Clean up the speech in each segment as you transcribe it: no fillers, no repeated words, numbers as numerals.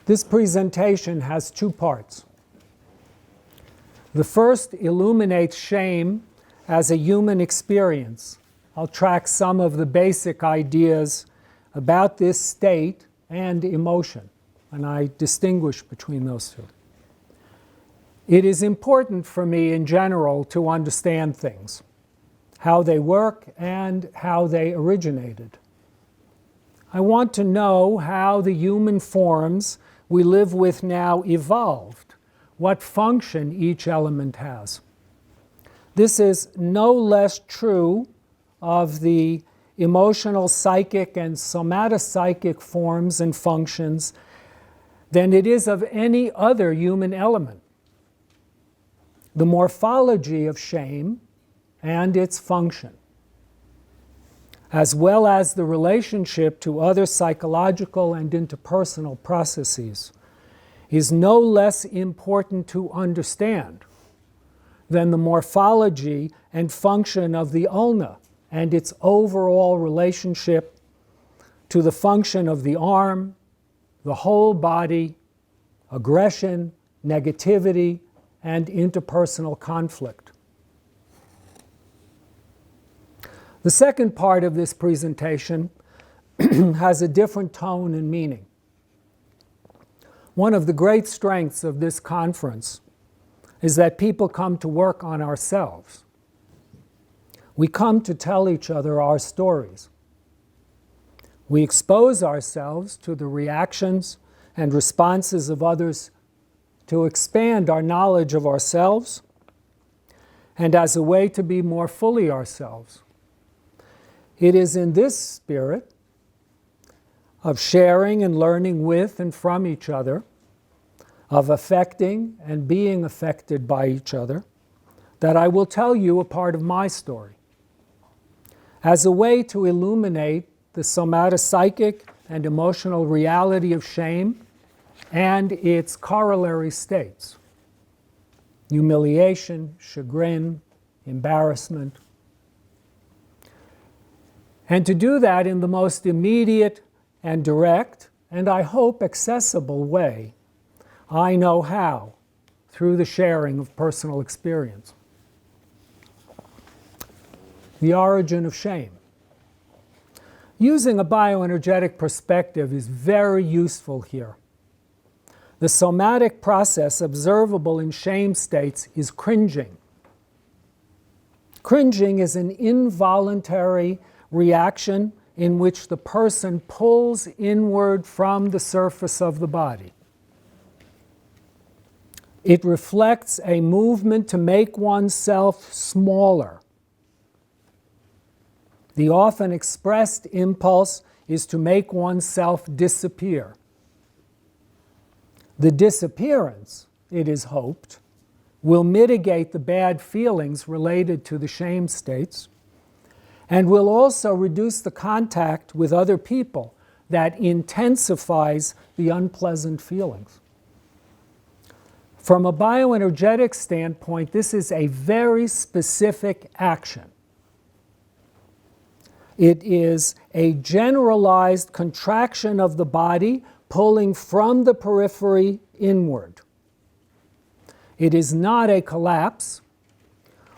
This presentation has two parts. The first illuminates shame as a human experience. I'll track some of the basic ideas about this state and emotion, and I distinguish between those two. It is important for me in general to understand things, how they work and how they originated. I want to know how the human forms we live with now evolved, what function each element has. This is no less true of the emotional, psychic, and somatopsychic forms and functions than it is of any other human element. The morphology of shame and its function, as well as the relationship to other psychological and interpersonal processes, is no less important to understand than the morphology and function of the ulna and its overall relationship to the function of the arm, the whole body, aggression, negativity, and interpersonal conflict. The second part of this presentation has a different tone and meaning. One of the great strengths of this conference is that people come to work on ourselves. We come to tell each other our stories. We expose ourselves to the reactions and responses of others to expand our knowledge of ourselves and as a way to be more fully ourselves. It is in this spirit of sharing and learning with and from each other, of affecting and being affected by each other, that I will tell you a part of my story, as a way to illuminate the somatopsychic and emotional reality of shame and its corollary states: humiliation, chagrin, embarrassment. And to do that in the most immediate and direct, and I hope accessible way I know how, through the sharing of personal experience. The origin of shame. Using a bioenergetic perspective is very useful here. The somatic process observable in shame states is cringing. Cringing is an involuntary reaction in which the person pulls inward from the surface of the body. It reflects a movement to make oneself smaller. The often expressed impulse is to make oneself disappear. The disappearance, it is hoped, will mitigate the bad feelings related to the shame states, and will also reduce the contact with other people that intensifies the unpleasant feelings. From a bioenergetic standpoint, this is a very specific action. It is a generalized contraction of the body pulling from the periphery inward. It is not a collapse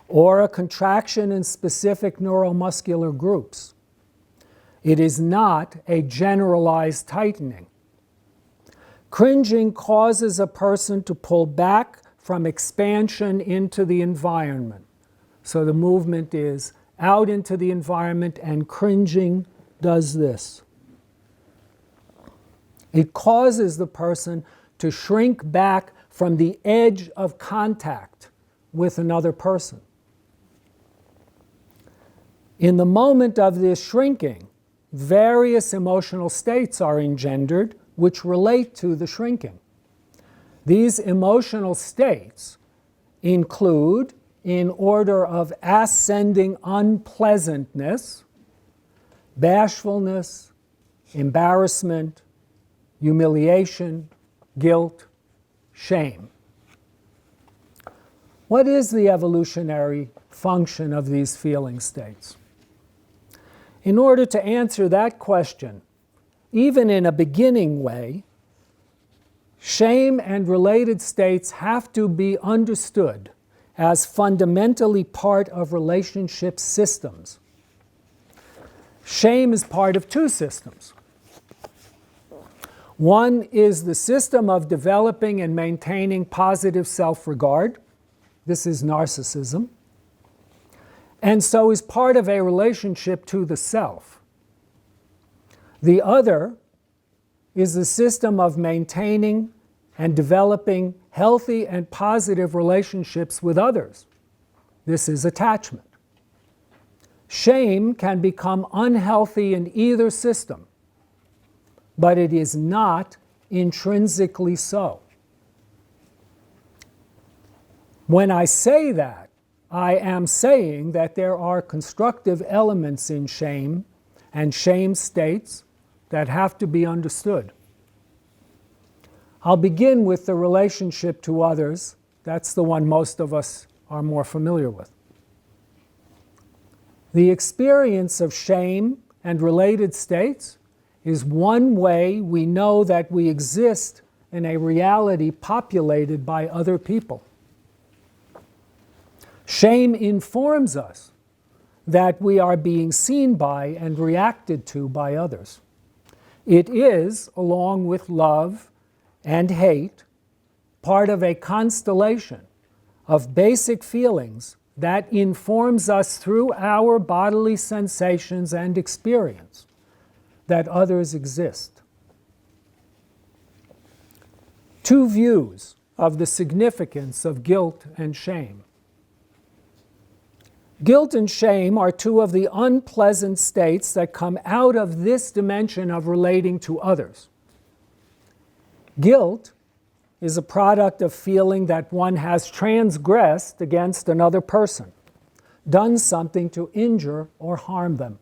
or a contraction in specific neuromuscular groups. It is not a generalized tightening. Cringing causes a person to pull back from expansion into the environment. So the movement is out into the environment, and cringing does this. It causes the person to shrink back from the edge of contact with another person. In the moment of this shrinking, various emotional states are engendered which relate to the shrinking. These emotional states include, in order of ascending unpleasantness, bashfulness, embarrassment, humiliation, guilt, shame. What is the evolutionary function of these feeling states? In order to answer that question, even in a beginning way, Shame and related states have to be understood as fundamentally part of relationship systems. Shame is part of two systems. One is the system of developing and maintaining positive self-regard. This is narcissism. And so is part of a relationship to the self. The other is the system of maintaining and developing healthy and positive relationships with others. This is attachment. Shame can become unhealthy in either system, but it is not intrinsically so. When I say that, I am saying that there are constructive elements in shame and shame states that have to be understood. I'll begin with the relationship to others. That's the one most of us are more familiar with. The experience of shame and related states is one way we know that we exist in a reality populated by other people. Shame informs us that we are being seen by and reacted to by others. It is, along with love and hate, part of a constellation of basic feelings that informs us through our bodily sensations and experience that others exist. Two views of the significance of guilt and shame. Guilt and shame are two of the unpleasant states that come out of this dimension of relating to others. Guilt is a product of feeling that one has transgressed against another person, done something to injure or harm them.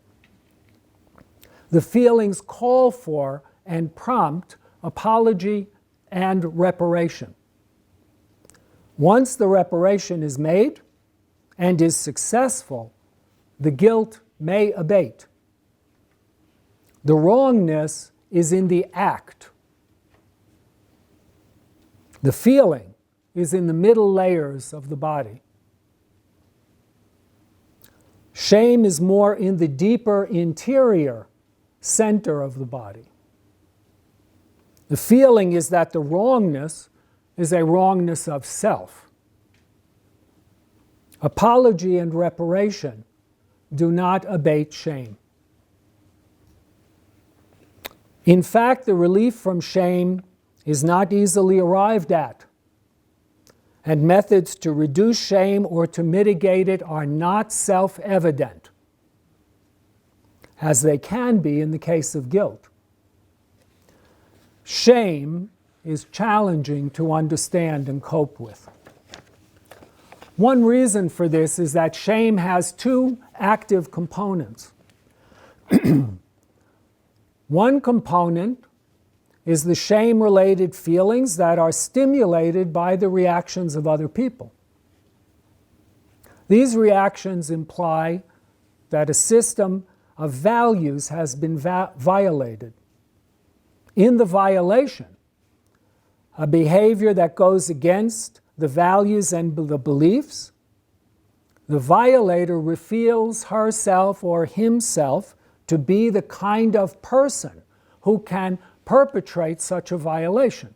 The feelings call for and prompt apology and reparation. Once the reparation is made and is successful, the guilt may abate. The wrongness is in the act. The feeling is in the middle layers of the body. Shame is more in the deeper interior center of the body. The feeling is that the wrongness is a wrongness of self. Apology and reparation do not abate shame. In fact, the relief from shame is not easily arrived at, and methods to reduce shame or to mitigate it are not self-evident, as they can be in the case of guilt. Shame is challenging to understand and cope with. One reason for this is that shame has two active components. One component is the shame-related feelings that are stimulated by the reactions of other people. These reactions imply that a system of values has been violated. In the violation, a behavior that goes against the values and the beliefs, the violator reveals herself or himself to be the kind of person who can perpetrate such a violation,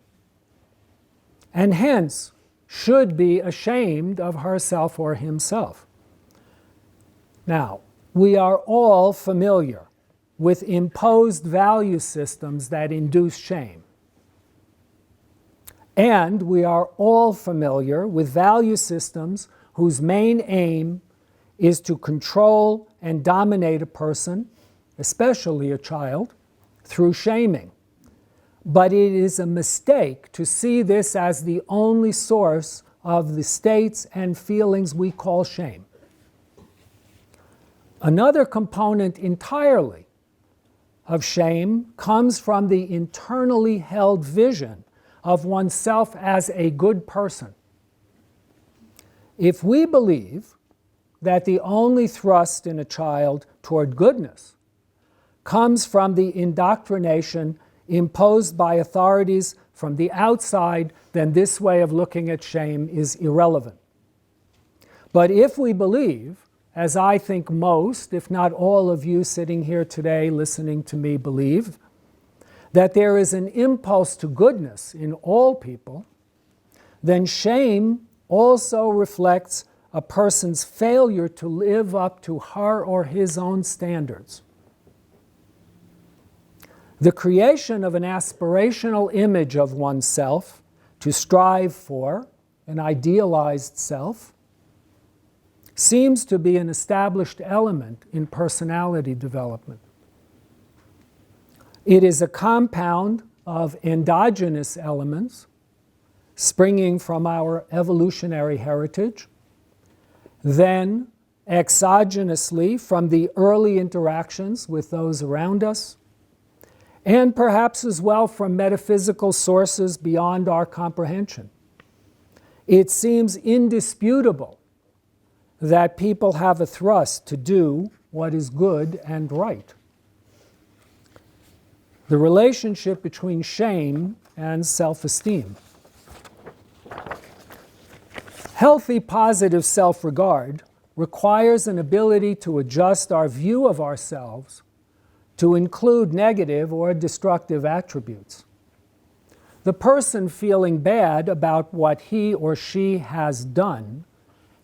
and hence should be ashamed of herself or himself. Now, we are all familiar with imposed value systems that induce shame. And we are all familiar with value systems whose main aim is to control and dominate a person, especially a child, through shaming. But it is a mistake to see this as the only source of the states and feelings we call shame. Another component entirely of shame comes from the internally held vision of oneself as a good person. If we believe that the only thrust in a child toward goodness comes from the indoctrination imposed by authorities from the outside, then this way of looking at shame is irrelevant. But if we believe, as I think most, if not all of you sitting here today listening to me believe, that there is an impulse to goodness in all people, then shame also reflects a person's failure to live up to her or his own standards. The creation of an aspirational image of oneself to strive for, an idealized self, seems to be an established element in personality development. It is a compound of endogenous elements springing from our evolutionary heritage, then exogenously from the early interactions with those around us, and perhaps as well from metaphysical sources beyond our comprehension. It seems indisputable that people have a thrust to do what is good and right. The relationship between shame and self-esteem. Healthy, positive self-regard requires an ability to adjust our view of ourselves to include negative or destructive attributes. The person feeling bad about what he or she has done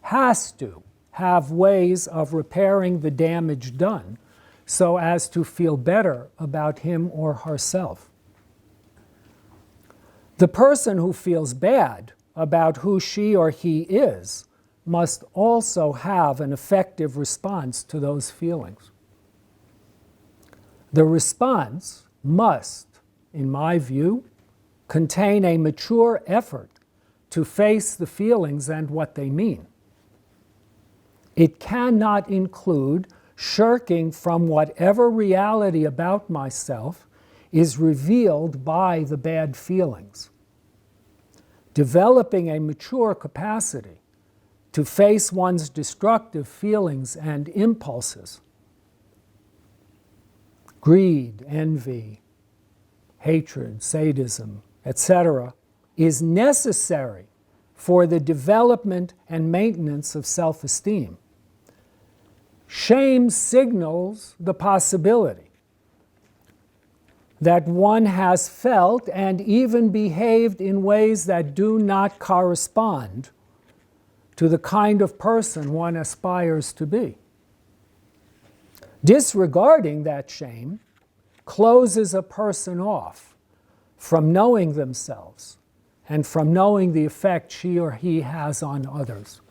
has to have ways of repairing the damage done so as to feel better about him or herself. The person who feels bad about who she or he is must also have an effective response to those feelings. The response must, in my view, contain a mature effort to face the feelings and what they mean. It cannot include shirking from whatever reality about myself is revealed by the bad feelings. Developing a mature capacity to face one's destructive feelings and impulses, greed, envy, hatred, sadism, etc., is necessary for the development and maintenance of self-esteem. Shame signals the possibility that one has felt and even behaved in ways that do not correspond to the kind of person one aspires to be. Disregarding that shame closes a person off from knowing themselves and from knowing the effect she or he has on others.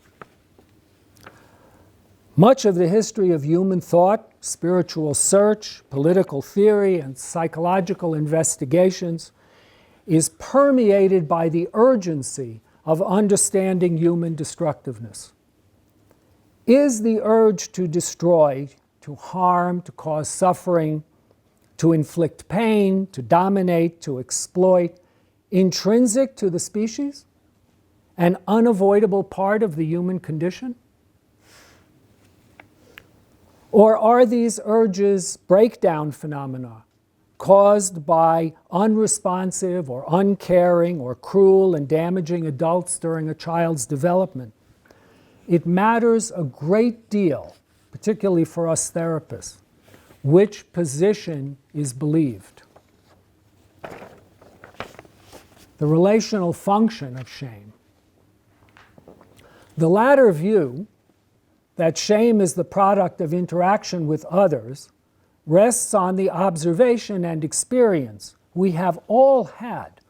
Much of the history of human thought, spiritual search, political theory, and psychological investigations is permeated by the urgency of understanding human destructiveness. Is the urge to destroy, to harm, to cause suffering, to inflict pain, to dominate, to exploit, intrinsic to the species? An unavoidable part of the human condition? Or are these urges breakdown phenomena caused by unresponsive or uncaring or cruel and damaging adults during a child's development? It matters a great deal, particularly for us therapists, which position is believed. The relational function of shame. The latter view, that shame is the product of interaction with others, rests on the observation and experience we have all had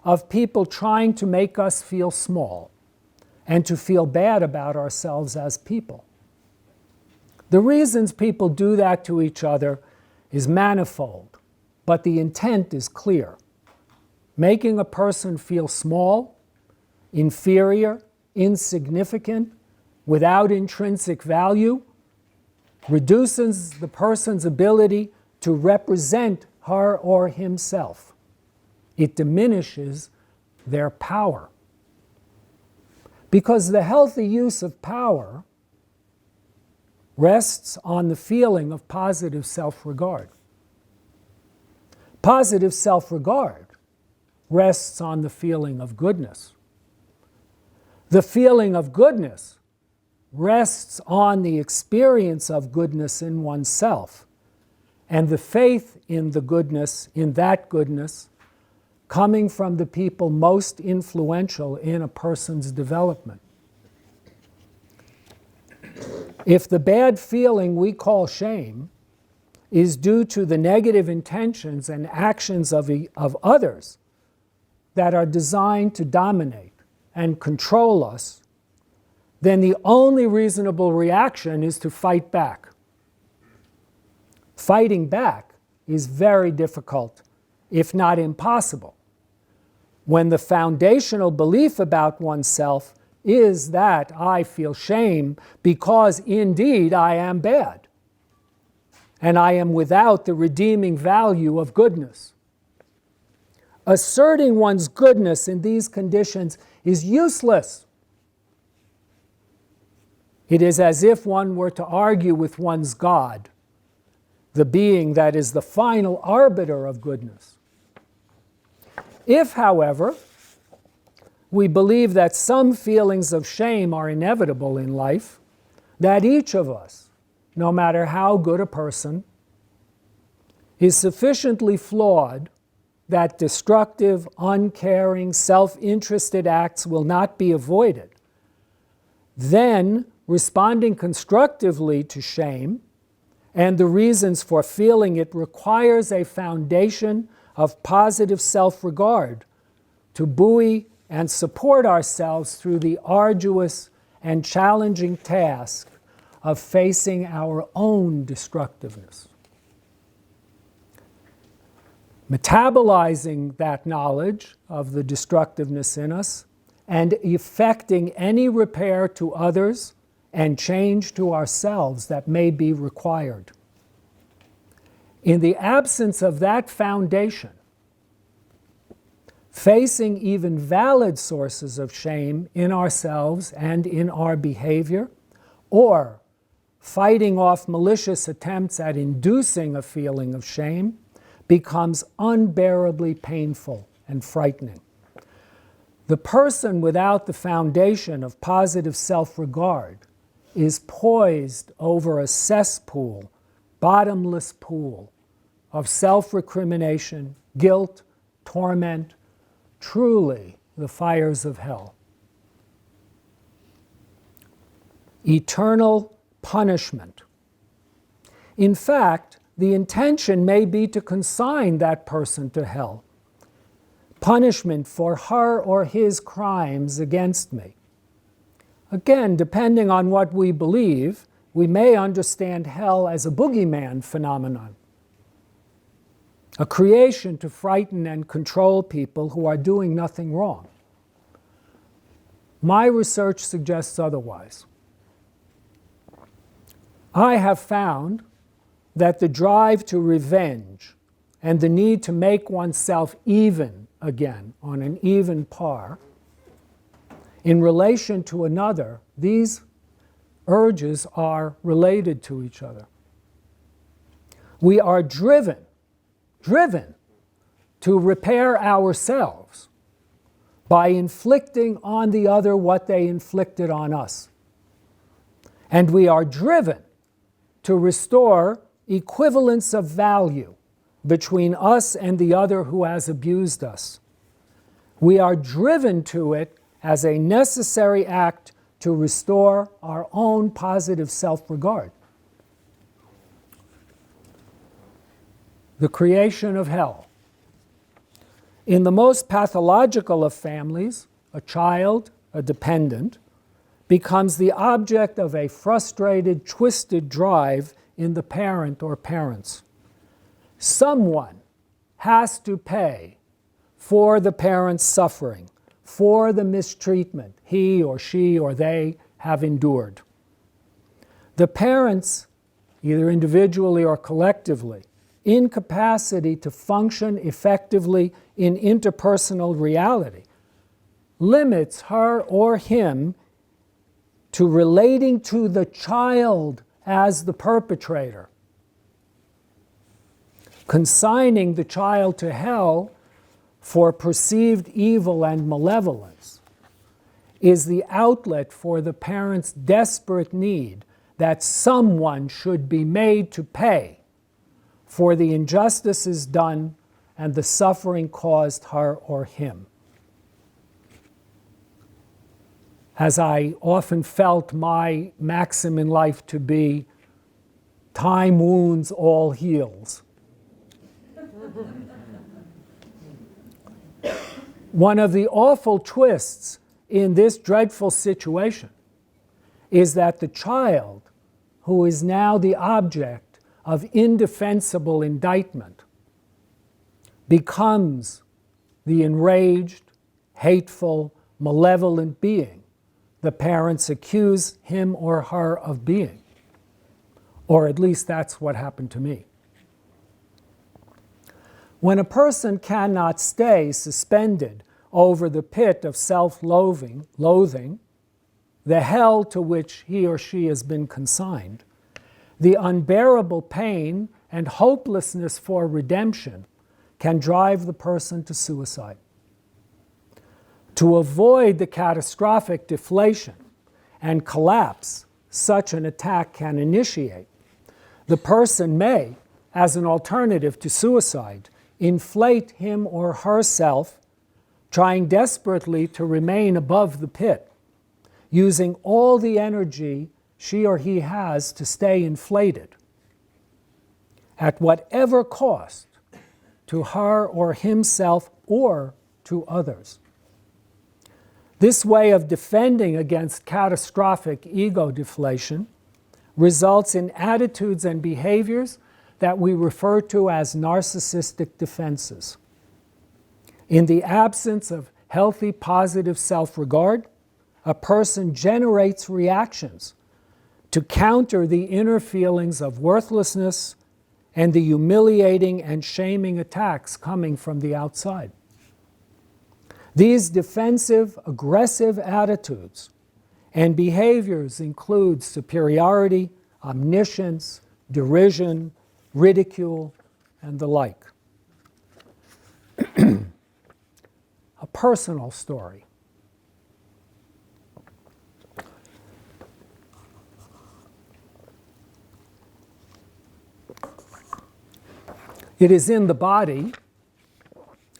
of people trying to make us feel small and to feel bad about ourselves as people. The reasons people do that to each other is manifold, but the intent is clear. Making a person feel small, inferior, insignificant, without intrinsic value, reduces the person's ability to represent her or himself. It diminishes their power. Because the healthy use of power rests on the feeling of positive self-regard. Positive self-regard rests on the feeling of goodness. The feeling of goodness rests on the experience of goodness in oneself, and the faith in the goodness, in that goodness, coming from the people most influential in a person's development. If the bad feeling we call shame is due to the negative intentions and actions of others that are designed to dominate and control us, then the only reasonable reaction is to fight back. Fighting back is very difficult, if not impossible, when the foundational belief about oneself is that I feel shame because indeed I am bad, and I am without the redeeming value of goodness. Asserting one's goodness in these conditions is useless. It is as if one were to argue with one's God, the being that is the final arbiter of goodness. If, however, we believe that some feelings of shame are inevitable in life, that each of us, no matter how good a person, is sufficiently flawed that destructive, uncaring, self-interested acts will not be avoided, then responding constructively to shame and the reasons for feeling it requires a foundation of positive self-regard to buoy and support ourselves through the arduous and challenging task of facing our own destructiveness. Metabolizing that knowledge of the destructiveness in us and effecting any repair to others and change to ourselves that may be required. In the absence of that foundation, facing even valid sources of shame in ourselves and in our behavior, or fighting off malicious attempts at inducing a feeling of shame, becomes unbearably painful and frightening. The person without the foundation of positive self-regard is poised over a cesspool, bottomless pool of self-recrimination, guilt, torment, truly the fires of hell. Eternal punishment. In fact, the intention may be to consign that person to hell. Punishment for her or his crimes against me. Again, depending on what we believe, we may understand hell as a boogeyman phenomenon, a creation to frighten and control people who are doing nothing wrong. My research suggests otherwise. I have found that the drive to revenge and the need to make oneself even again, on an even par, in relation to another, these urges are related to each other. We are driven to repair ourselves by inflicting on the other what they inflicted on us. And we are driven to restore equivalence of value between us and the other who has abused us. We are driven to it as a necessary act to restore our own positive self-regard. The creation of hell. In the most pathological of families, a child, a dependent, becomes the object of a frustrated, twisted drive in the parent or parents. Someone has to pay for the parent's suffering, for the mistreatment he or she or they have endured. The parents, either individually or collectively, incapacity to function effectively in interpersonal reality, limits her or him to relating to the child as the perpetrator. Consigning the child to hell for perceived evil and malevolence is the outlet for the parent's desperate need that someone should be made to pay for the injustices done and the suffering caused her or him. As I often felt my maxim in life to be, time wounds, all heals. One of the awful twists in this dreadful situation is that the child, who is now the object of indefensible indictment, becomes the enraged, hateful, malevolent being the parents accuse him or her of being. Or at least that's what happened to me. When a person cannot stay suspended over the pit of self-loathing, the hell to which he or she has been consigned, the unbearable pain and hopelessness for redemption can drive the person to suicide. To avoid the catastrophic deflation and collapse such an attack can initiate, the person may, as an alternative to suicide, inflate him or herself, trying desperately to remain above the pit, using all the energy she or he has to stay inflated, at whatever cost to her or himself or to others. This way of defending against catastrophic ego deflation results in attitudes and behaviors that we refer to as narcissistic defenses. In the absence of healthy, positive self-regard, a person generates reactions to counter the inner feelings of worthlessness and the humiliating and shaming attacks coming from the outside. These defensive, aggressive attitudes and behaviors include superiority, omniscience, derision, ridicule, and the like. A personal story. It is in the body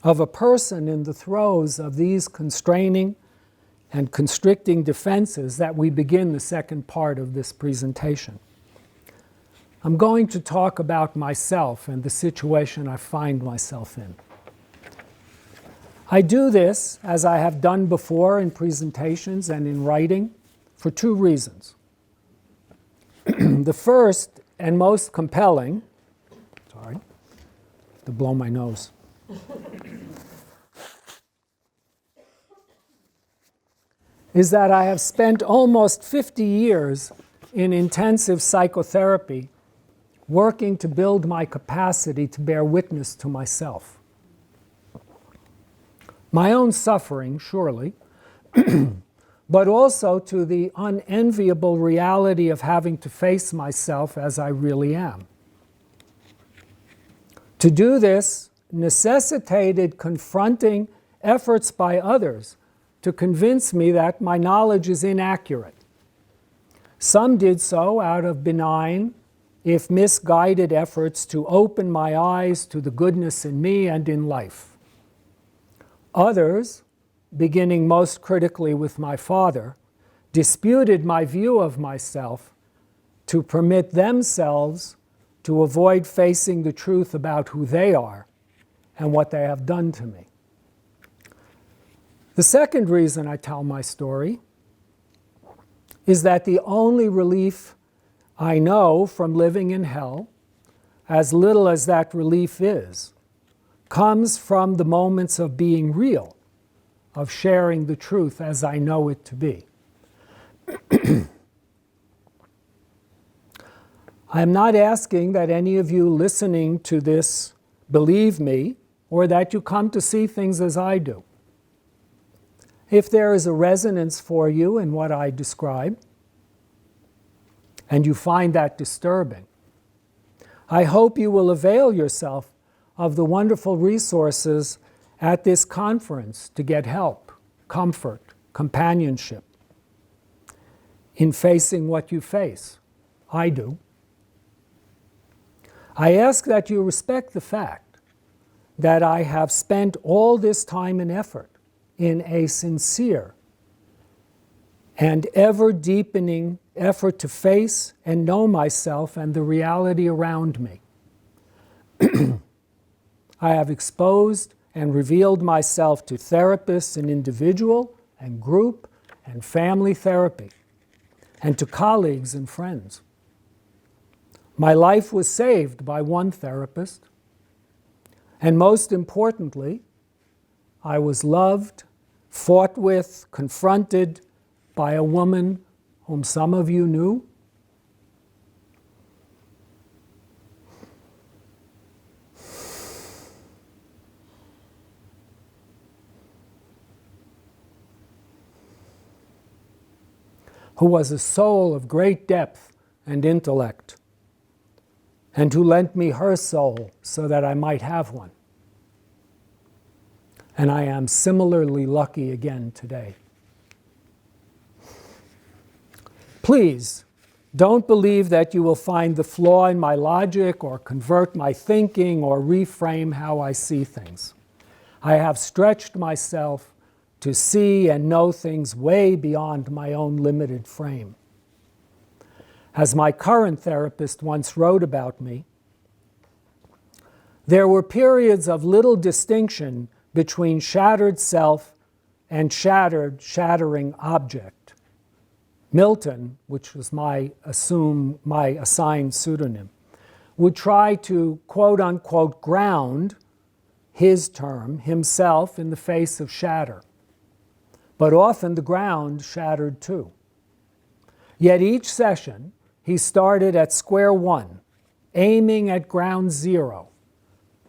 of a person in the throes of these constraining and constricting defenses that we begin the second part of this presentation. I'm going to talk about myself and the situation I find myself in. I do this, as I have done before in presentations and in writing, for two reasons. The first and most compelling, to blow my nose. Is that I have spent almost 50 years in intensive psychotherapy working to build my capacity to bear witness to myself. My own suffering, surely, but also to the unenviable reality of having to face myself as I really am. To do this necessitated confronting efforts by others to convince me that my knowledge is inaccurate. Some did so out of benign, if misguided, efforts to open my eyes to the goodness in me and in life. Others, beginning most critically with my father, disputed my view of myself to permit themselves to avoid facing the truth about who they are and what they have done to me. The second reason I tell my story is that the only relief I know from living in hell, as little as that relief is, comes from the moments of being real, of sharing the truth as I know it to be. I am not asking that any of you listening to this believe me, or that you come to see things as I do. If there is a resonance for you in what I describe, and you find that disturbing, I hope you will avail yourself of the wonderful resources at this conference to get help, comfort, companionship in facing what you face. I do. I ask that you respect the fact that I have spent all this time and effort in a sincere and ever-deepening effort to face and know myself and the reality around me. I have exposed and revealed myself to therapists in individual and group and family therapy, and to colleagues and friends. My life was saved by one therapist, and most importantly, I was loved, fought with, confronted by a woman whom some of you knew. Who was a soul of great depth and intellect, and who lent me her soul so that I might have one. And I am similarly lucky again today. Please, don't believe that you will find the flaw in my logic or convert my thinking or reframe how I see things. I have stretched myself to see and know things way beyond my own limited frame. As my current therapist once wrote about me, there were periods of little distinction between shattered self and shattering object. Milton, which was my assigned pseudonym, would try to quote-unquote ground his term, himself, in the face of shatter. But often the ground shattered too. Yet each session he started at square one, aiming at ground zero,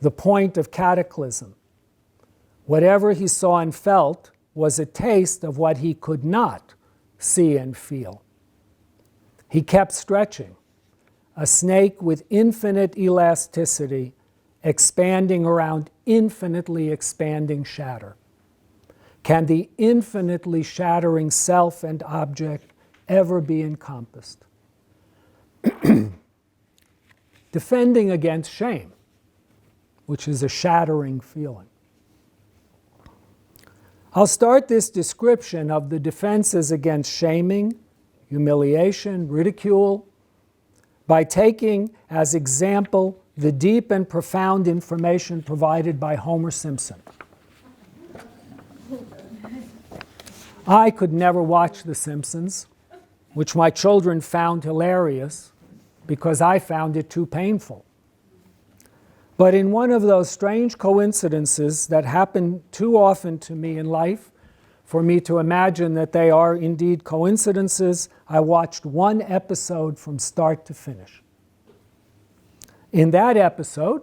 the point of cataclysm. Whatever he saw and felt was a taste of what he could not see and feel. He kept stretching, a snake with infinite elasticity, expanding around infinitely expanding shatter. Can the infinitely shattering self and object ever be encompassed? Defending against shame, which is a shattering feeling. I'll start this description of the defenses against shaming, humiliation, ridicule, by taking as example the deep and profound information provided by Homer Simpson. I could never watch The Simpsons, which my children found hilarious because I found it too painful. But in one of those strange coincidences that happen too often to me in life, for me to imagine that they are indeed coincidences, I watched one episode from start to finish. In that episode,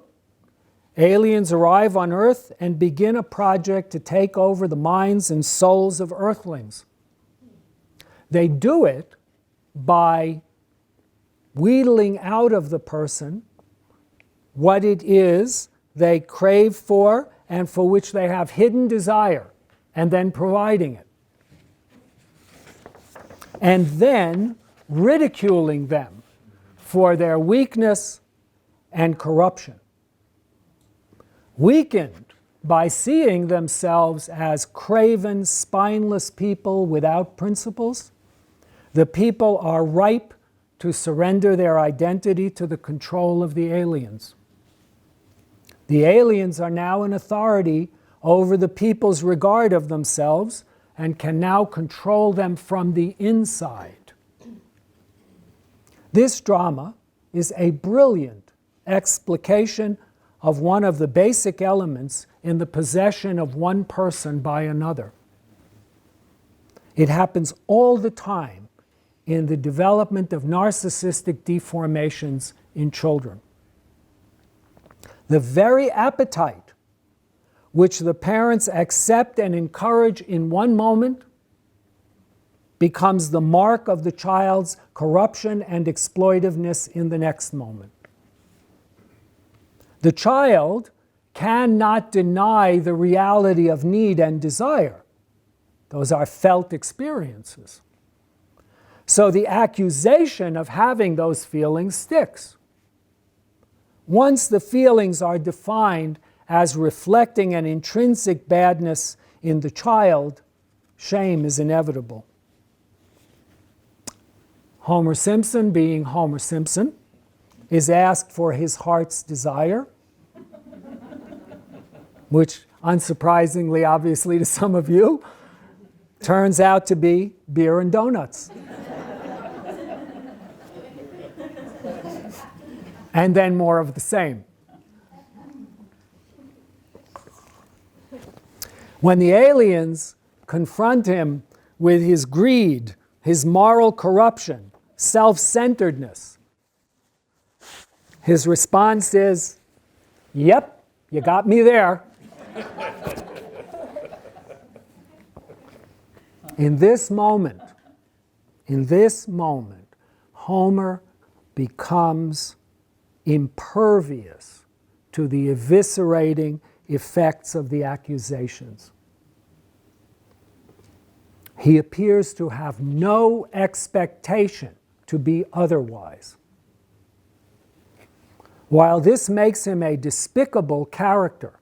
aliens arrive on Earth and begin a project to take over the minds and souls of Earthlings. They do it by wheedling out of the person what it is they crave for and for which they have hidden desire, and then providing it. And then ridiculing them for their weakness and corruption. Weakened by seeing themselves as craven, spineless people without principles, the people are ripe to surrender their identity to the control of the aliens. The aliens are now in authority over the people's regard of themselves and can now control them from the inside. This drama is a brilliant explication of one of the basic elements in the possession of one person by another. It happens all the time in the development of narcissistic deformations in children. The very appetite which the parents accept and encourage in one moment becomes the mark of the child's corruption and exploitiveness in the next moment. The child cannot deny the reality of need and desire. Those are felt experiences. So the accusation of having those feelings sticks. Once the feelings are defined as reflecting an intrinsic badness in the child, shame is inevitable. Homer Simpson, being Homer Simpson, is asked for his heart's desire, which, unsurprisingly, obviously to some of you, turns out to be beer and donuts. And then more of the same. When the aliens confront him with his greed, his moral corruption, self-centeredness, his response is, "Yep, you got me there." In this moment, Homer becomes impervious to the eviscerating effects of the accusations. He appears to have no expectation to be otherwise. While this makes him a despicable character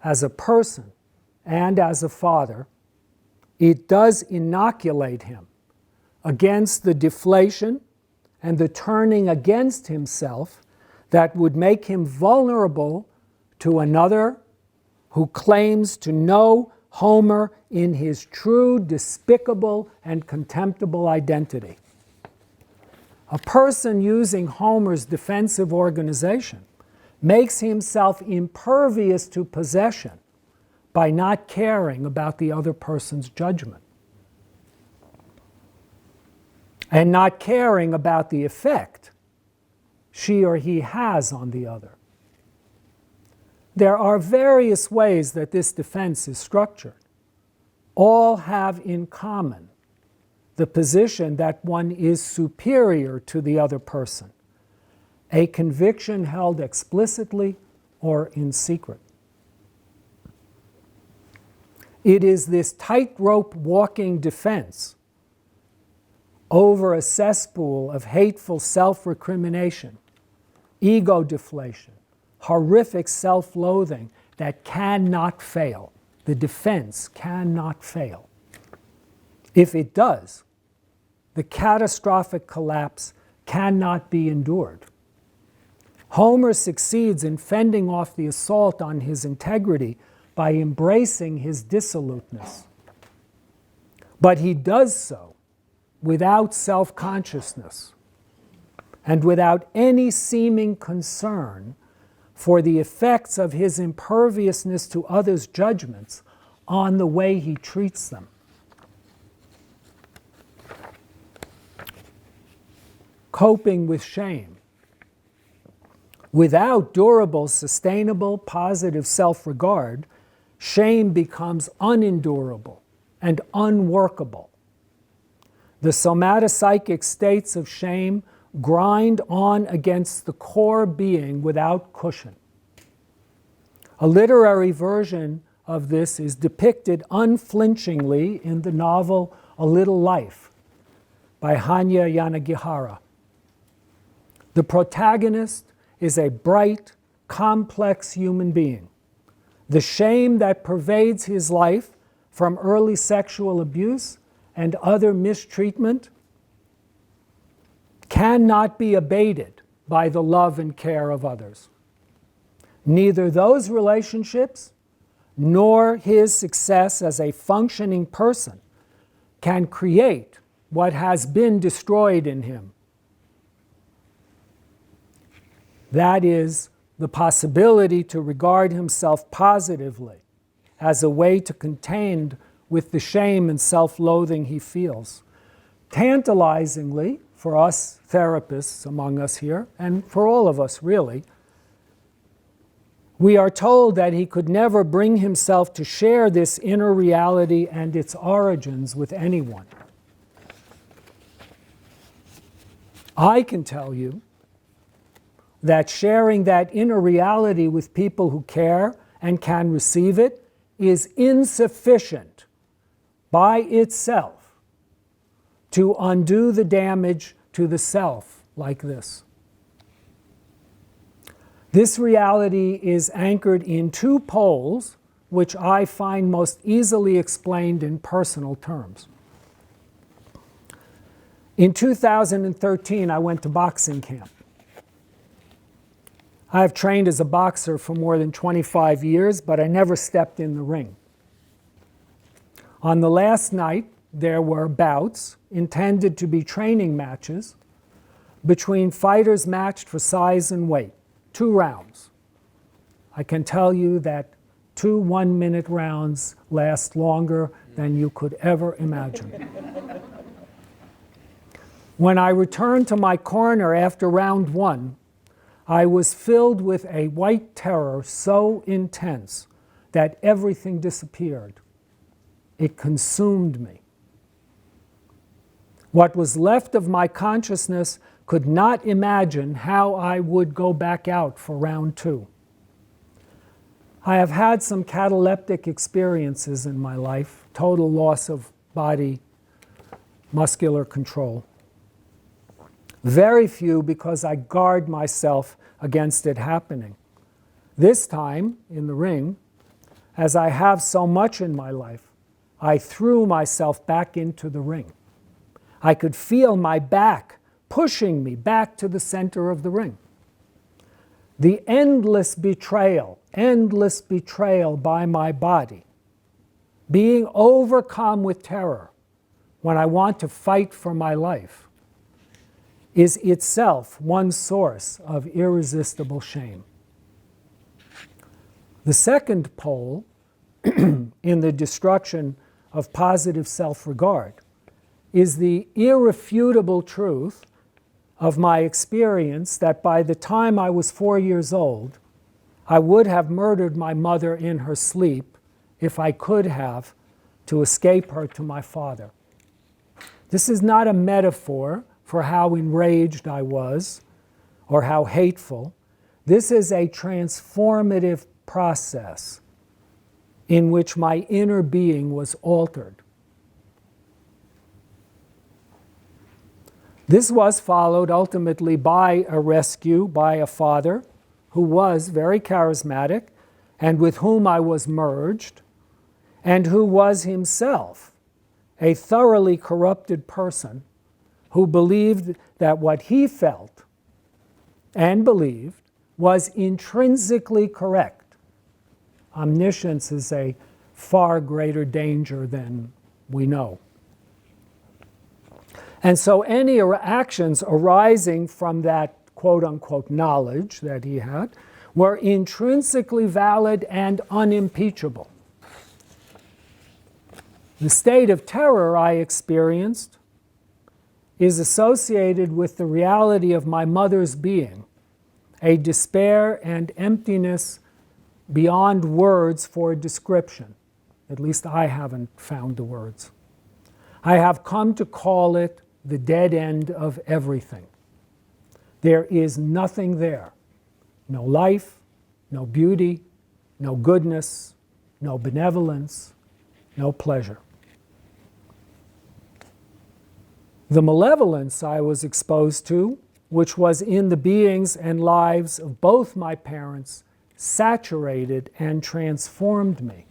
as a person and as a father, it does inoculate him against the deflation and the turning against himself that would make him vulnerable to another who claims to know Homer in his true, despicable, and contemptible identity. A person using Homer's defensive organization makes himself impervious to possession by not caring about the other person's judgment and not caring about the effect she or he has on the other. There are various ways that this defense is structured. All have in common the position that one is superior to the other person, a conviction held explicitly or in secret. It is this tightrope walking defense over a cesspool of hateful self-recrimination, ego deflation, horrific self-loathing that cannot fail. The defense cannot fail. If it does, the catastrophic collapse cannot be endured. Homer succeeds in fending off the assault on his integrity by embracing his dissoluteness. But he does so without self-consciousness and without any seeming concern for the effects of his imperviousness to others' judgments on the way he treats them. Coping with shame. Without durable, sustainable, positive self-regard, shame becomes unendurable and unworkable. The somatopsychic states of shame grind on against the core being without cushion. A literary version of this is depicted unflinchingly in the novel A Little Life by Hanya Yanagihara. The protagonist is a bright, complex human being. The shame that pervades his life from early sexual abuse and other mistreatment cannot be abated by the love and care of others. Neither those relationships nor his success as a functioning person can create what has been destroyed in him. That is, the possibility to regard himself positively as a way to contend with the shame and self-loathing he feels. Tantalizingly, for us therapists among us here, and for all of us really, we are told that he could never bring himself to share this inner reality and its origins with anyone. I can tell you, that sharing that inner reality with people who care and can receive it is insufficient by itself to undo the damage to the self like this. This reality is anchored in two poles, which I find most easily explained in personal terms. In 2013, I went to boxing camp. I have trained as a boxer for more than 25 years, but I never stepped in the ring. On the last night, there were bouts intended to be training matches between fighters matched for size and weight, 2 rounds. I can tell you that 2 one-minute rounds last longer than you could ever imagine. When I returned to my corner after round 1, I was filled with a white terror so intense that everything disappeared. It consumed me. What was left of my consciousness could not imagine how I would go back out for round 2. I have had some cataleptic experiences in my life, total loss of body, muscular control. Very few because I guard myself against it happening. This time, in the ring, as I have so much in my life, I threw myself back into the ring. I could feel my back pushing me back to the center of the ring. The endless betrayal by my body, being overcome with terror when I want to fight for my life, is itself one source of irresistible shame. The second pole in the destruction of positive self-regard is the irrefutable truth of my experience that by the time I was 4 years old, I would have murdered my mother in her sleep if I could have, to escape her to my father. This is not a metaphor for how enraged I was or how hateful. This is a transformative process in which my inner being was altered. This was followed ultimately by a rescue by a father who was very charismatic and with whom I was merged, and who was himself a thoroughly corrupted person who believed that what he felt and believed was intrinsically correct. Omniscience is a far greater danger than we know. And so any actions arising from that quote-unquote knowledge that he had were intrinsically valid and unimpeachable. The state of terror I experienced is associated with the reality of my mother's being, a despair and emptiness beyond words for description. At least I haven't found the words. I have come to call it the dead end of everything. There is nothing there. No life, no beauty, no goodness, no benevolence, no pleasure. The malevolence I was exposed to, which was in the beings and lives of both my parents, saturated and transformed me.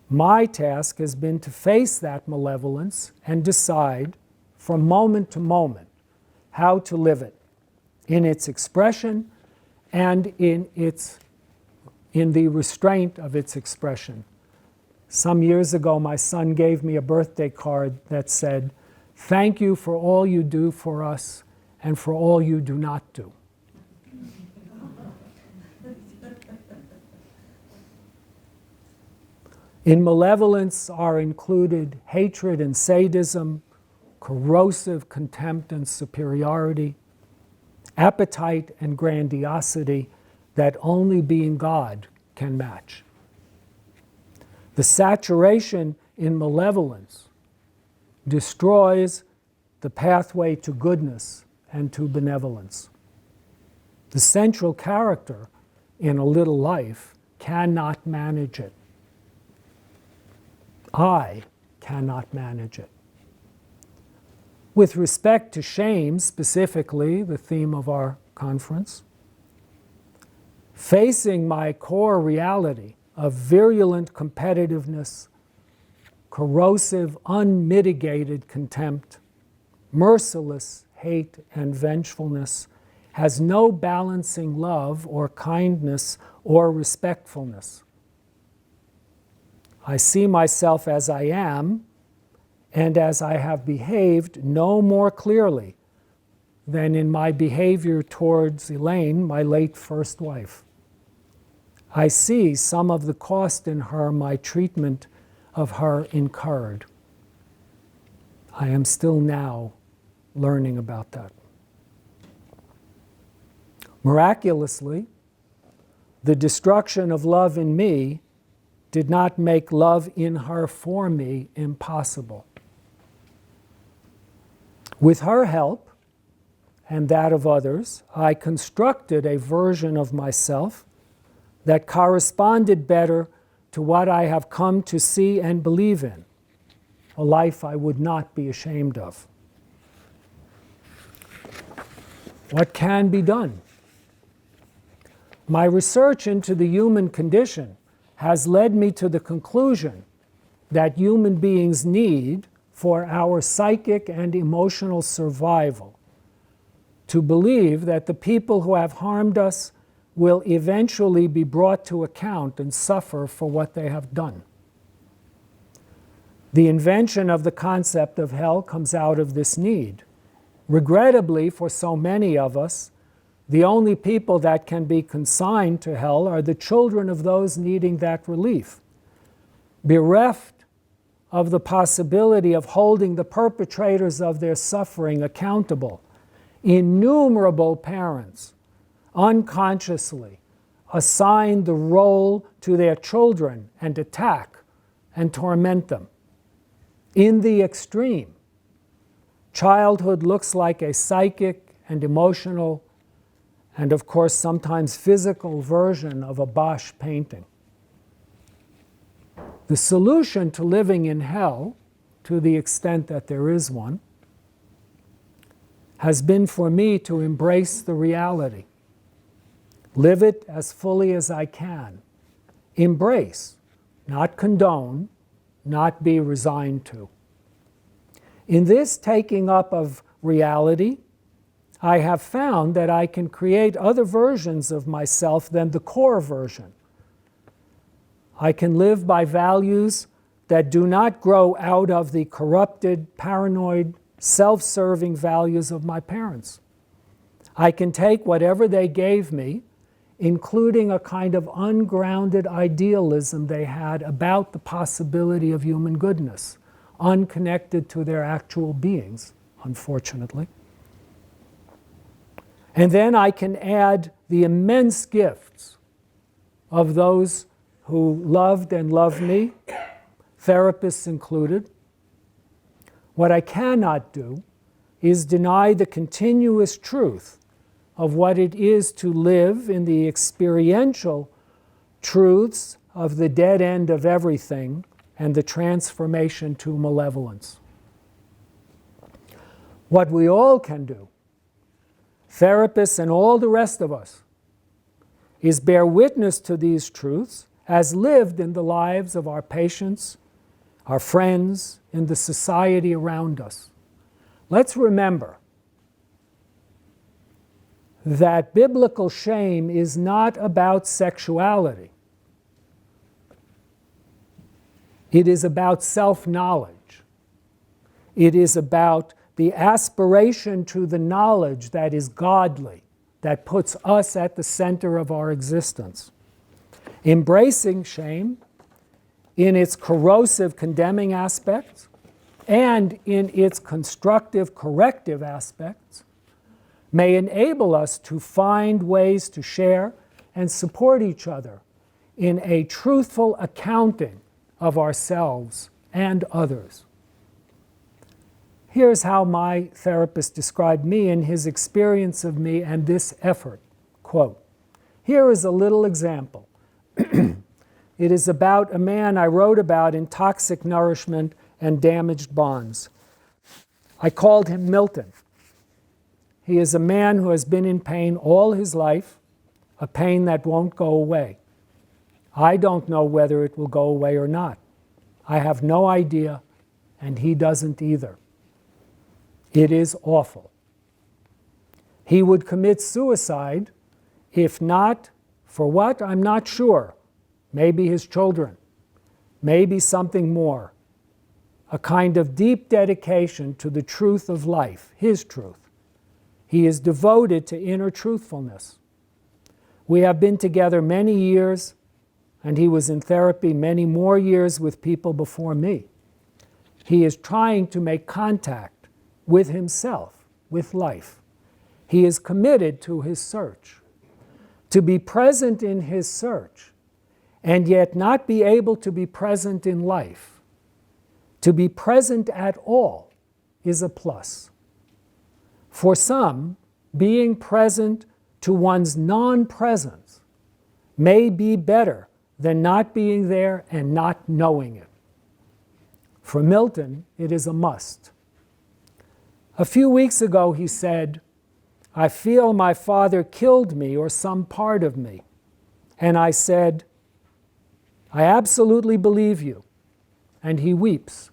My task has been to face that malevolence and decide from moment to moment how to live it in its expression and in the restraint of its expression. Some years ago, my son gave me a birthday card that said, "Thank you for all you do for us and for all you do not do." In malevolence are included hatred and sadism, corrosive contempt and superiority, appetite and grandiosity that only being God can match. The saturation in malevolence destroys the pathway to goodness and to benevolence. The central character in a little life cannot manage it. I cannot manage it. With respect to shame, specifically, the theme of our conference, facing my core reality of virulent competitiveness, corrosive, unmitigated contempt, merciless hate and vengefulness, has no balancing love or kindness or respectfulness. I see myself as I am and as I have behaved no more clearly than in my behavior towards Elaine, my late first wife. I see some of the cost in her my treatment of her incurred. I am still now learning about that. Miraculously, the destruction of love in me did not make love in her for me impossible. With her help, and that of others, I constructed a version of myself that corresponded better to what I have come to see and believe in, a life I would not be ashamed of. What can be done? My research into the human condition has led me to the conclusion that human beings need, for our psychic and emotional survival, to believe that the people who have harmed us will eventually be brought to account and suffer for what they have done. The invention of the concept of hell comes out of this need. Regrettably, for so many of us, the only people that can be consigned to hell are the children of those needing that relief, bereft of the possibility of holding the perpetrators of their suffering accountable. Innumerable parents unconsciously assign the role to their children and attack and torment them. In the extreme, childhood looks like a psychic and emotional and, of course, sometimes physical version of a Bosch painting. The solution to living in hell, to the extent that there is one, has been for me to embrace the reality. Live it as fully as I can. Embrace, not condone, not be resigned to. In this taking up of reality, I have found that I can create other versions of myself than the core version. I can live by values that do not grow out of the corrupted, paranoid, self-serving values of my parents. I can take whatever they gave me, including a kind of ungrounded idealism they had about the possibility of human goodness, unconnected to their actual beings, unfortunately. And then I can add the immense gifts of those who loved and love me, therapists included. What I cannot do is deny the continuous truth of what it is to live in the experiential truths of the dead end of everything and the transformation to malevolence. What we all can do, therapists and all the rest of us, is bear witness to these truths as lived in the lives of our patients, our friends, in the society around us. Let's remember that biblical shame is not about sexuality. It is about self-knowledge. It is about the aspiration to the knowledge that is godly, that puts us at the center of our existence. Embracing shame in its corrosive, condemning aspects and in its constructive, corrective aspects may enable us to find ways to share and support each other in a truthful accounting of ourselves and others. Here's how my therapist described me in his experience of me and this effort, Quote, here is a little example. It is about a man I wrote about in Toxic Nourishment and Damaged Bonds. I called him Milton. He is a man who has been in pain all his life, a pain that won't go away. I don't know whether it will go away or not. I have no idea, and he doesn't either. It is awful. He would commit suicide, if not for what, I'm not sure. Maybe his children, maybe something more. A kind of deep dedication to the truth of life, his truth. He is devoted to inner truthfulness. We have been together many years, and he was in therapy many more years with people before me. He is trying to make contact with himself, with life. He is committed to his search. To be present in his search, and yet not be able to be present in life, to be present at all, is a plus. For some, being present to one's non-presence may be better than not being there and not knowing it. For Milton, it is a must. A few weeks ago he said, I feel my father killed me or some part of me. And I said, I absolutely believe you. And he weeps.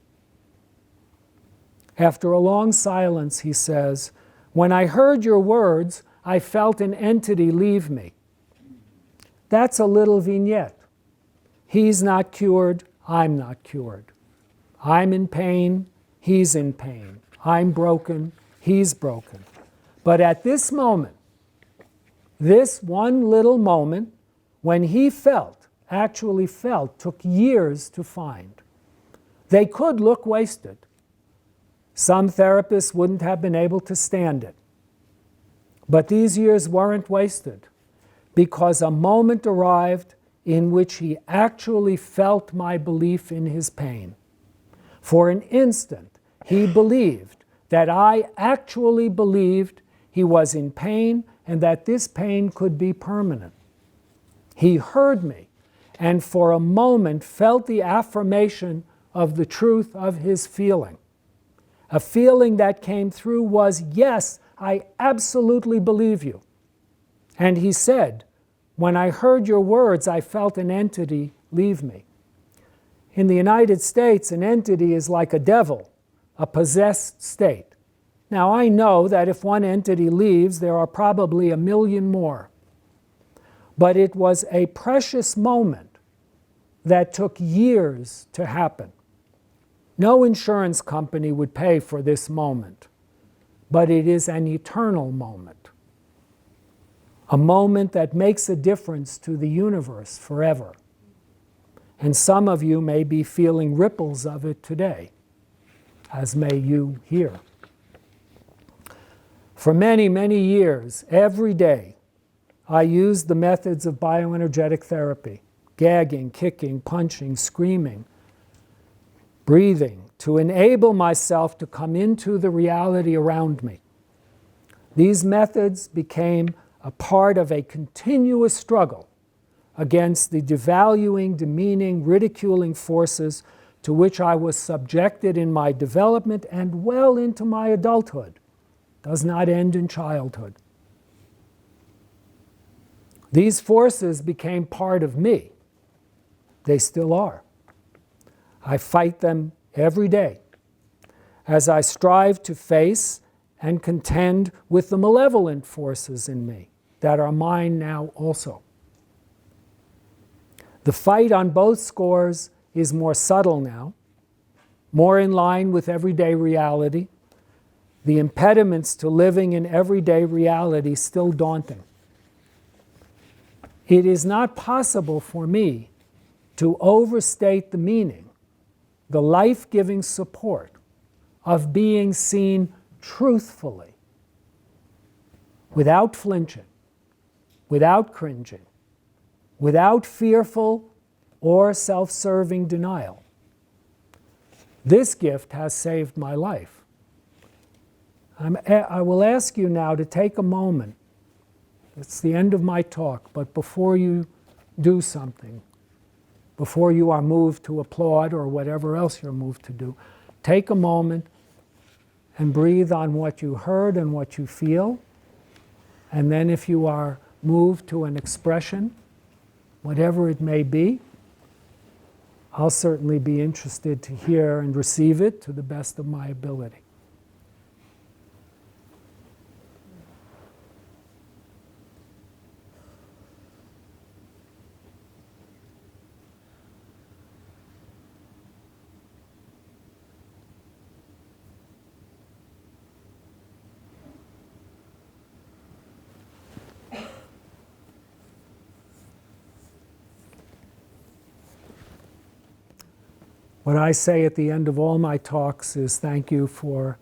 After a long silence, he says, when I heard your words, I felt an entity leave me. That's a little vignette. He's not cured, I'm not cured. I'm in pain, he's in pain. I'm broken, he's broken. But at this moment, this one little moment, when he felt, actually felt, took years to find. They could look wasted. Some therapists wouldn't have been able to stand it. But these years weren't wasted, because a moment arrived in which he actually felt my belief in his pain. For an instant, he believed that I actually believed he was in pain and that this pain could be permanent. He heard me and for a moment felt the affirmation of the truth of his feeling. A feeling that came through was, yes, I absolutely believe you. And he said, when I heard your words, I felt an entity leave me. In the United States, an entity is like a devil, a possessed state. Now, I know that if one entity leaves, there are probably a million more. But it was a precious moment that took years to happen. No insurance company would pay for this moment, but it is an eternal moment. A moment that makes a difference to the universe forever. And some of you may be feeling ripples of it today, as may you here. For many, many years, every day, I used the methods of bioenergetic therapy, gagging, kicking, punching, screaming, breathing, to enable myself to come into the reality around me. These methods became a part of a continuous struggle against the devaluing, demeaning, ridiculing forces to which I was subjected in my development and well into my adulthood. Does not end in childhood. These forces became part of me. They still are. I fight them every day as I strive to face and contend with the malevolent forces in me that are mine now also. The fight on both scores is more subtle now, more in line with everyday reality. The impediments to living in everyday reality still daunting. It is not possible for me to overstate the meaning, the life-giving support of being seen truthfully, without flinching, without cringing, without fearful or self-serving denial. This gift has saved my life. I will ask you now to take a moment It's the end of my talk, but before you do something, before you are moved to applaud or whatever else you're moved to do, take a moment and breathe on what you heard and what you feel. And then if you are moved to an expression, whatever it may be, I'll certainly be interested to hear and receive it to the best of my ability. What I say at the end of all my talks is thank you for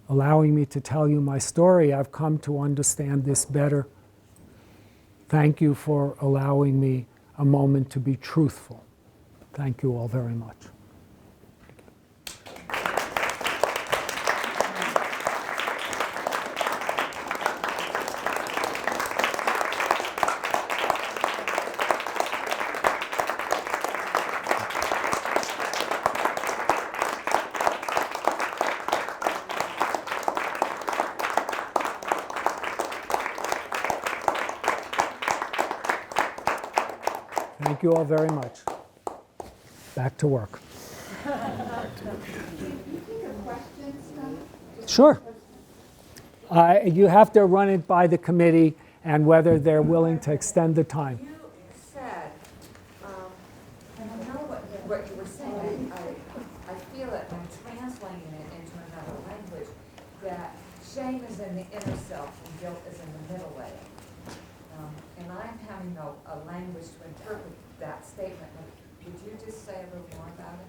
allowing me to tell you my story. I've come to understand this better. Thank you for allowing me a moment to be truthful. Thank you all very much. Thank you all very much. Back to work. Sure. You have to run it by the committee and whether they're willing to extend the time. You said, I don't know what you were saying. I feel it when translating it into another language, that shame is in the inner self and guilt is in the middle layer. And I'm having a language to interpret that statement. Would you just say a little more about it?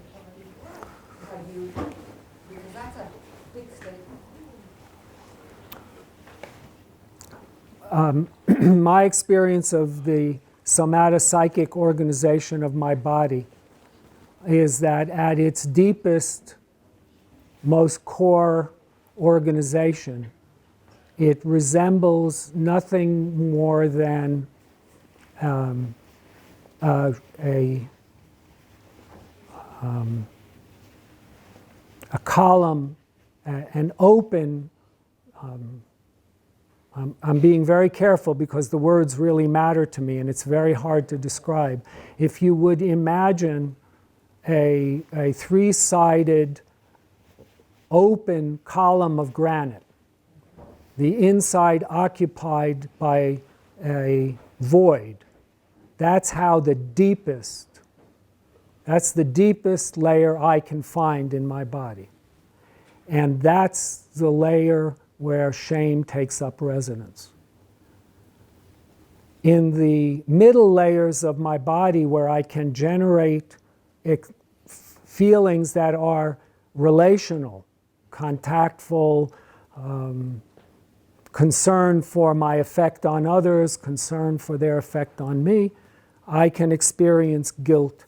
How you, because that's a big statement. My experience of the somatopsychic organization of my body is that at its deepest, most core organization, it resembles nothing more than a column, an open. I'm being very careful because the words really matter to me and it's very hard to describe. If you would imagine a three-sided open column of granite, the inside occupied by a void, that's the deepest layer I can find in my body. And that's the layer where shame takes up residence. In the middle layers of my body where I can generate feelings that are relational, contactful, concern for my effect on others, concern for their effect on me, I can experience guilt.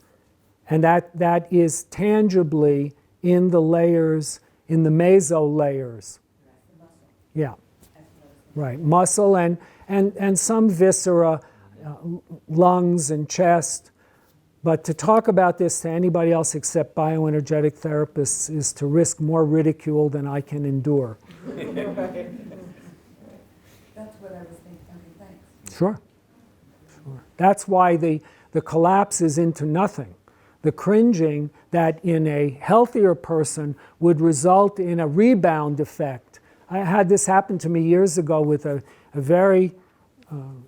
And that is tangibly in the layers, in the meso layers. Yeah, right. Muscle and some viscera, lungs and chest. But to talk about this to anybody else except bioenergetic therapists is to risk more ridicule than I can endure. That's what I was thinking. Okay, thanks. Sure. That's why the collapse is into nothing. The cringing that in a healthier person would result in a rebound effect. I had this happen to me years ago with a very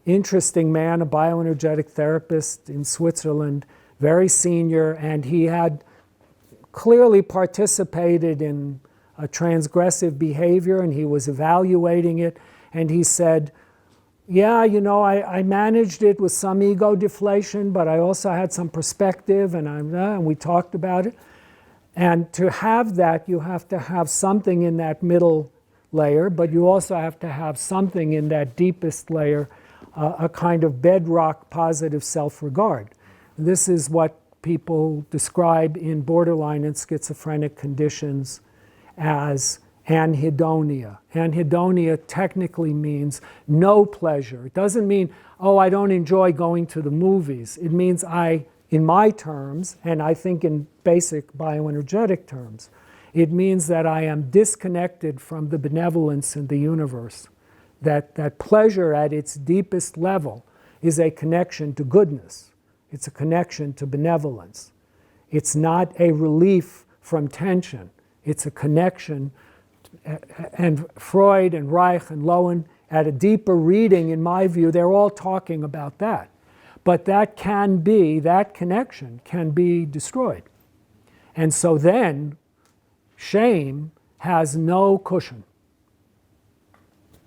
interesting man, a bioenergetic therapist in Switzerland, very senior, and he had clearly participated in a transgressive behavior and he was evaluating it, and he said, yeah, I managed it with some ego deflation, but I also had some perspective, and we talked about it. And to have that, you have to have something in that middle layer, but you also have to have something in that deepest layer, a kind of bedrock positive self-regard. This is what people describe in borderline and schizophrenic conditions as anhedonia. Anhedonia technically means no pleasure. It doesn't mean, oh, I don't enjoy going to the movies. It means in my terms, and I think in basic bioenergetic terms, it means that I am disconnected from the benevolence in the universe. That pleasure at its deepest level is a connection to goodness. It's a connection to benevolence. It's not a relief from tension. It's a connection. And Freud and Reich and Lowen, at a deeper reading, in my view, they're all talking about that. But that connection can be destroyed. And so then, shame has no cushion.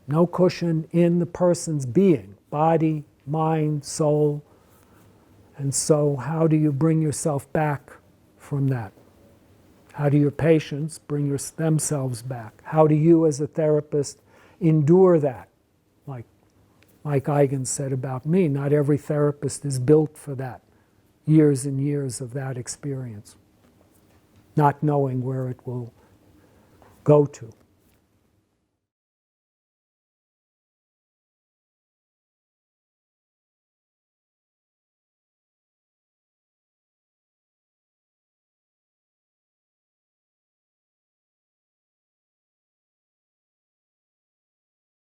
No cushion in the person's being, body, mind, soul. And so how do you bring yourself back from that? How do your patients bring themselves back? How do you as a therapist endure that? Like Mike Eigen said about me, not every therapist is built for that. Years and years of that experience. Not knowing where it will go to.